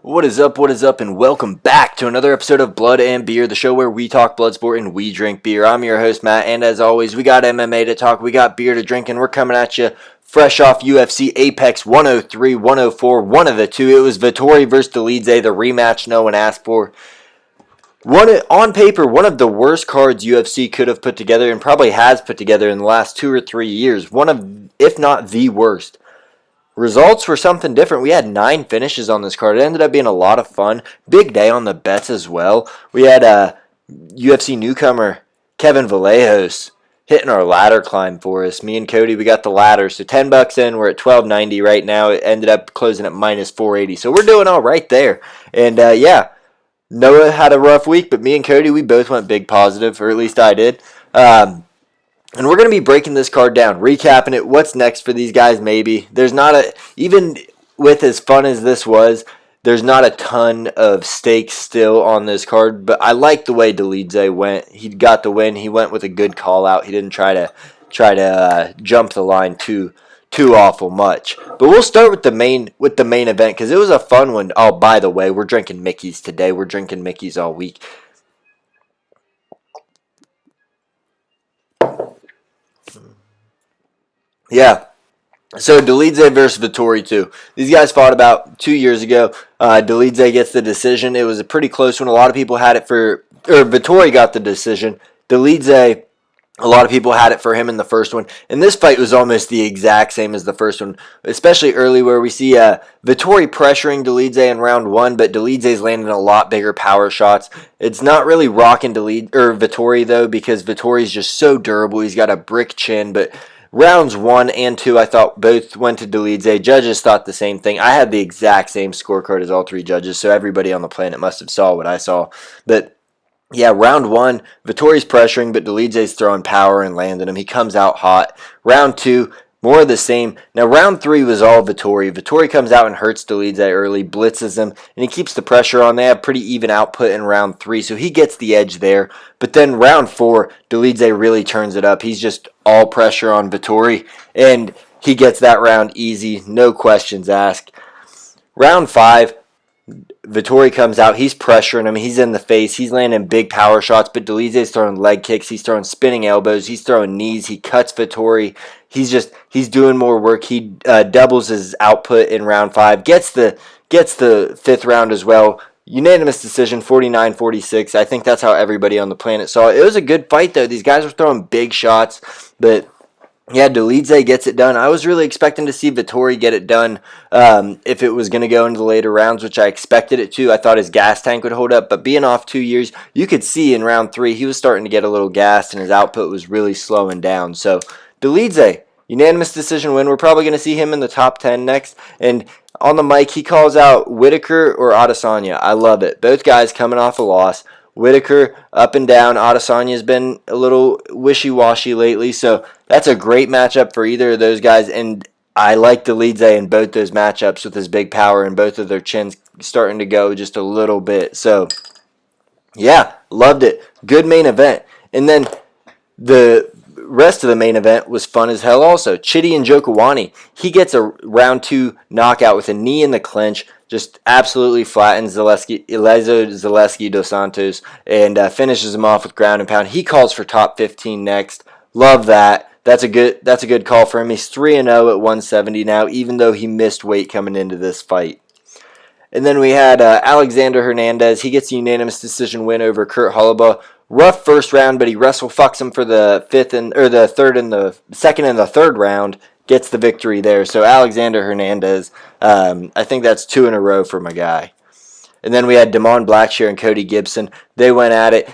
What is up, and welcome back to another episode of Blood and Beer, the show where we talk blood sport and we drink beer. I'm your host, Matt, and as always, we got MMA to talk, we got beer to drink, and we're coming at you fresh off UFC Apex 103, 104, one of the two. It was Vettori versus Dolidze, the rematch no one asked for. On paper, one of the worst cards UFC could have put together, and probably has put together in the last 2 or 3 years. One of, if not the worst. Results were something different. We had 9 finishes on this card. It ended up being a lot of fun. Big day on the bets as well. We had UFC newcomer Kevin Vallejos hitting our ladder climb for us. Me and Cody, we got the ladder. So $10 in, we're at $12.90 right now. It ended up closing at minus 480. So we're doing all right there. And yeah, Noah had a rough week, but me and Cody, we both went big positive, or at least I did. And we're going to be breaking this card down, recapping it, what's next for these guys maybe. There's not even with as fun as this was, there's not a ton of stakes still on this card, but I like the way Dolidze went. He got the win. He went with a good call out. He didn't try to jump the line too awful much. But we'll start with the main event because it was a fun one. Oh, by the way, we're drinking Mickey's today. We're drinking Mickey's all week. Yeah, so Dolidze versus Vettori too. These guys fought about 2 years ago. Dolidze gets the decision. It was a pretty close one. A lot of people had it Vettori got the decision. Dolidze, a lot of people had it for him in the first one. And this fight was almost the exact same as the first one, especially early where we see Vettori pressuring Dolidze in round 1, but Dolidze's landing a lot bigger power shots. It's not really rocking Vettori though, because Vettori's just so durable. He's got a brick chin, but rounds 1 and 2, I thought both went to Dolidze. Judges thought the same thing. I had the exact same scorecard as all 3 judges, so everybody on the planet must have saw what I saw. But yeah, round 1, Vettori's pressuring, but Dolidze's throwing power and landing him. He comes out hot. Round 2, more of the same. Now, round 3 was all Vettori. Vettori comes out and hurts Dolidze early, blitzes him, and he keeps the pressure on. They have pretty even output in round 3, so he gets the edge there. But then round 4, Dolidze really turns it up. He's just all pressure on Vettori, and he gets that round easy, no questions asked. Round 5, Vettori comes out, he's pressuring him, he's in the face, he's landing big power shots, but Dolidze's throwing leg kicks, he's throwing spinning elbows, he's throwing knees, he cuts Vettori, he's doing more work, he doubles his output in round 5, gets the 5th round as well. Unanimous decision, 49-46. I think that's how everybody on the planet saw it. It was a good fight, though. These guys were throwing big shots, but yeah, Dolidze gets it done. I was really expecting to see Vettori get it done if it was going to go into the later rounds, which I expected it to. I thought his gas tank would hold up, but being off 2 years, you could see in round 3 he was starting to get a little gassed, and his output was really slowing down. So Dolidze, unanimous decision win. We're probably going to see him in the top 10 next, and on the mic, he calls out Whitaker or Adesanya. I love it. Both guys coming off a loss. Whitaker up and down. Adesanya's been a little wishy-washy lately, so that's a great matchup for either of those guys. And I like Dolidze in both those matchups with his big power and both of their chins starting to go just a little bit. So, yeah, loved it. Good main event. And then the rest of the main event was fun as hell also. Chidi and Njokuani, he gets a round 2 knockout with a knee in the clinch, just absolutely flattens Eliezer Zaleski dos Santos and finishes him off with ground and pound. He calls for top 15 next. Love that. That's a good call for him. He's 3-0 at 170 now, even though he missed weight coming into this fight. And then we had Alexander Hernandez. He gets a unanimous decision win over Kurt Holobaugh. Rough first round, but he wrestle fucks him for the second and the third round. Gets the victory there. So Alexander Hernandez, I think that's 2 in a row for my guy. And then we had Damon Blackshear and Cody Gibson. They went at it.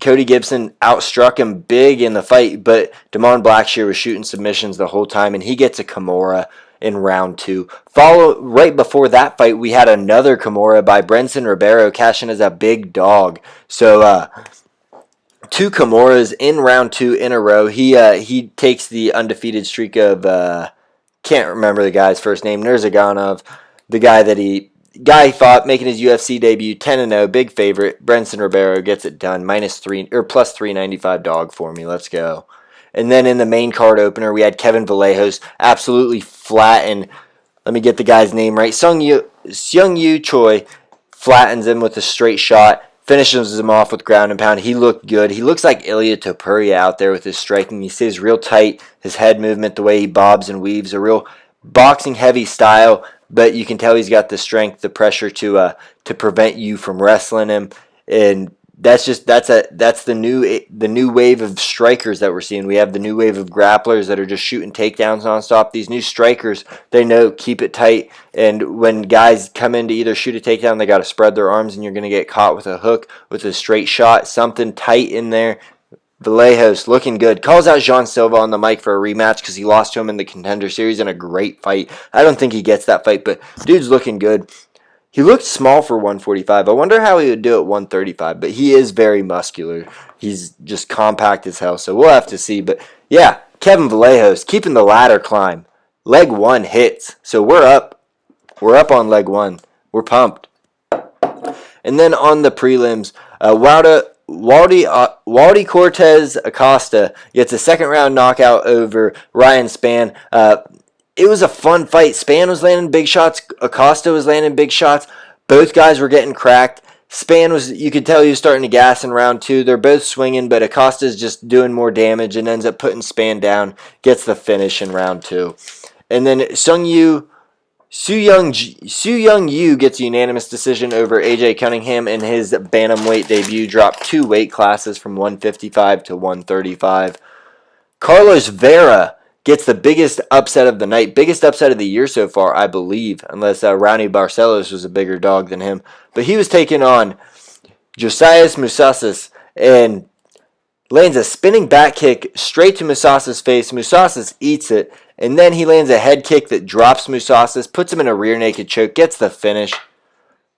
Cody Gibson outstruck him big in the fight, but Damon Blackshear was shooting submissions the whole time, and he gets a Kimura in round 2. Right before that fight, we had another Kimura by Brenson Ribeiro cashing as a big dog. So 2 Kimuras in round 2 in a row. He takes the undefeated streak of can't remember the guy's first name, Nurzaganov, the guy he fought, making his UFC debut, 10-0, big favorite. Brenson Ribeiro gets it done, plus 395 dog for me. Let's go. And then in the main card opener, we had Kevin Vallejos absolutely flat and let me get the guy's name right. Sung Seung-Yu Choi flattens him with a straight shot, finishes him off with ground and pound. He looked good. He looks like Ilya Topuria out there with his striking. He stays real tight. His head movement, the way he bobs and weaves, a real boxing heavy style. But you can tell he's got the strength, the pressure to prevent you from wrestling him, and that's the new wave of strikers that we're seeing. We have the new wave of grapplers that are just shooting takedowns nonstop. These new strikers, they know keep it tight, and when guys come in to either shoot a takedown, they got to spread their arms, and you're going to get caught with a hook, with a straight shot, something tight in there. Vallejos looking good. Calls out Jean Silva on the mic for a rematch because he lost to him in the Contender Series in a great fight. I don't think he gets that fight, but dude's looking good. He looked small for 145. I wonder how he would do at 135, but he is very muscular. He's just compact as hell, so we'll have to see. But yeah, Kevin Vallejos keeping the ladder climb. Leg 1 hits, so we're up. We're up on leg 1. We're pumped. And then on the prelims, Waldy Cortez Acosta gets a second round knockout over Ryan Spann. It was a fun fight. Spann was landing big shots. Acosta was landing big shots. Both guys were getting cracked. Spann you could tell he was starting to gas in round 2. They're both swinging, but Acosta's just doing more damage and ends up putting Spann down. Gets the finish in round 2. And then Su Young Yu gets a unanimous decision over AJ Cunningham in his bantamweight debut. Dropped 2 weight classes from 155 to 135. Carlos Vera gets the biggest upset of the night. Biggest upset of the year so far, I believe. Unless Raoni Barcelos was a bigger dog than him. But he was taking on Josias Musasas and lands a spinning back kick straight to Musasas' face. Musasas eats it. And then he lands a head kick that drops Musasas, puts him in a rear naked choke, gets the finish.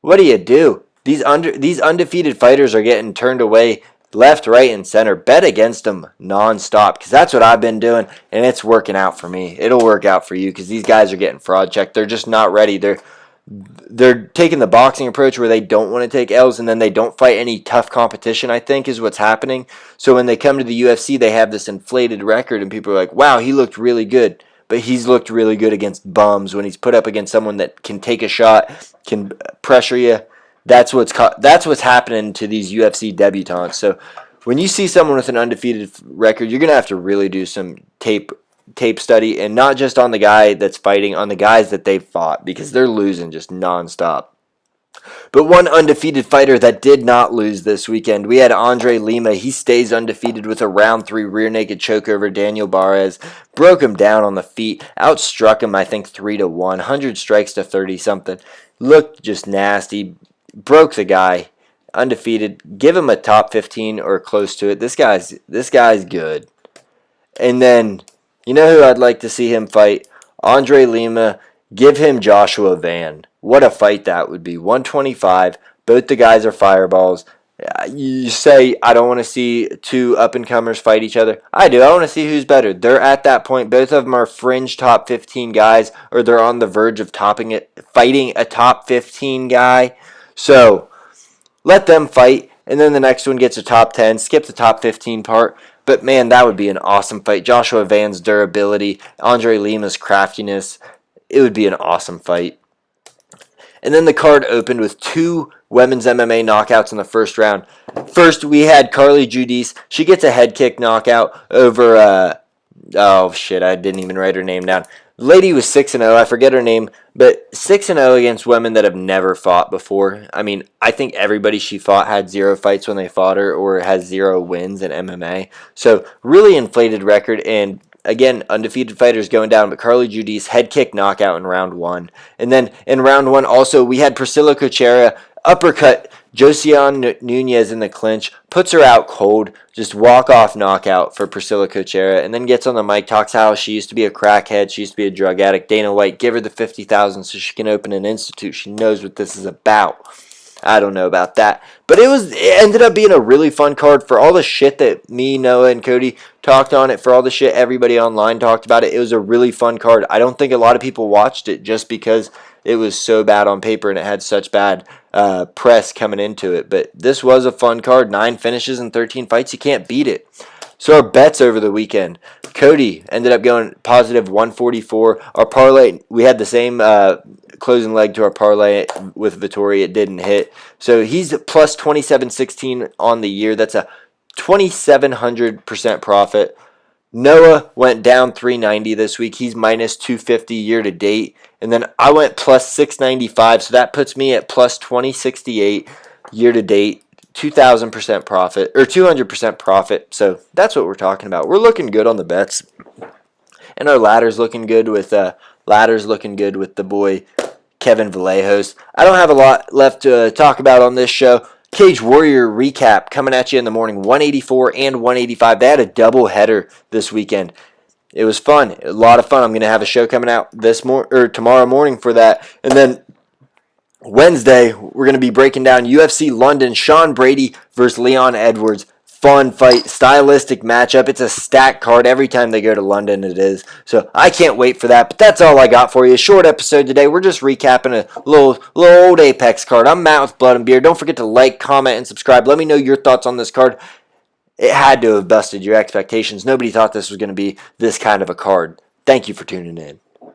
What do you do? These undefeated fighters are getting turned away left, right, and center. Bet against them nonstop, because that's what I've been doing, and it's working out for me. It'll work out for you, because these guys are getting fraud checked. They're just not ready. They're taking the boxing approach where they don't want to take L's, and then they don't fight any tough competition, I think, is what's happening. So when they come to the UFC, they have this inflated record, and people are like, wow, he looked really good. But he's looked really good against bums. When he's put up against someone that can take a shot, can pressure you, that's what's happening to these UFC debutantes. So when you see someone with an undefeated record, you're going to have to really do some tape study, and not just on the guy that's fighting, on the guys that they've fought, because they're losing just nonstop. But one undefeated fighter that did not lose this weekend, we had Andre Lima. He stays undefeated with a round 3 rear naked choke over Daniel Barres. Broke him down on the feet. Outstruck him, I think, 3-1. 100 strikes to 30-something. Looked just nasty. Broke the guy. Undefeated. Give him a top 15 or close to it. This guy's good. And then, you know who I'd like to see him fight? Andre Lima. Give him Joshua Van. What a fight that would be. 125. Both the guys are fireballs. You say, I don't want to see 2 up-and-comers fight each other. I do. I want to see who's better. They're at that point. Both of them are fringe top 15 guys, or they're on the verge of fighting a top 15 guy. So, let them fight, and then the next one gets a top 10. Skip the top 15 part. But, man, that would be an awesome fight. Joshua Van's durability, Andre Lima's craftiness. It would be an awesome fight. And then the card opened with 2 women's MMA knockouts in the first round. First, we had Carly Judice. She gets a head kick knockout over, I didn't even write her name down. The lady was 6-0. I forget her name, but 6-0 against women that have never fought before. I mean, I think everybody she fought had 0 fights when they fought her, or has 0 wins in MMA. So, really inflated record, and again, undefeated fighters going down, but Carly Judice, head kick knockout in round 1. And then in round 1 also, we had Priscilla Cochera uppercut Josiane Nunez in the clinch, puts her out cold, just walk-off knockout for Priscilla Cochera, and then gets on the mic, talks how she used to be a crackhead, she used to be a drug addict. Dana White, give her the $50,000 so she can open an institute. She knows what this is about. I don't know about that. But it ended up being a really fun card for all the shit that me, Noah, and Cody talked on it, for all the shit everybody online talked about it. It was a really fun card. I don't think a lot of people watched it just because it was so bad on paper and it had such bad press coming into it. But this was a fun card. 9 finishes and 13 fights. You can't beat it. So our bets over the weekend. Cody ended up going positive 144. Our parlay, we had the same closing leg to our parlay with Vettori. It didn't hit. So he's plus 2716 on the year. That's a 2,700% profit. Noah went down 390 this week. He's minus 250 year to date. And then I went plus 695. So that puts me at plus 2068 year to date. 2,000% profit or 200% profit. So that's what we're talking about. We're looking good on the bets. And our ladder's looking good with the boy Kevin Vallejos. I don't have a lot left to talk about on this show. Cage Warrior recap coming at you in the morning, 184 and 185. They had a double header this weekend. It was fun, a lot of fun. I'm going to have a show coming out tomorrow morning for that. And then Wednesday, we're going to be breaking down UFC London, Sean Brady versus Leon Edwards. Fun fight, stylistic matchup. It's a stacked card every time they go to London. It is. So I can't wait for that. But that's all I got for you. Short episode today. We're just recapping a little old Apex card. I'm Matt with Blood and Beer. Don't forget to like, comment, and subscribe. Let me know your thoughts on this card. It had to have busted your expectations. Nobody thought this was going to be this kind of a card. Thank you for tuning in.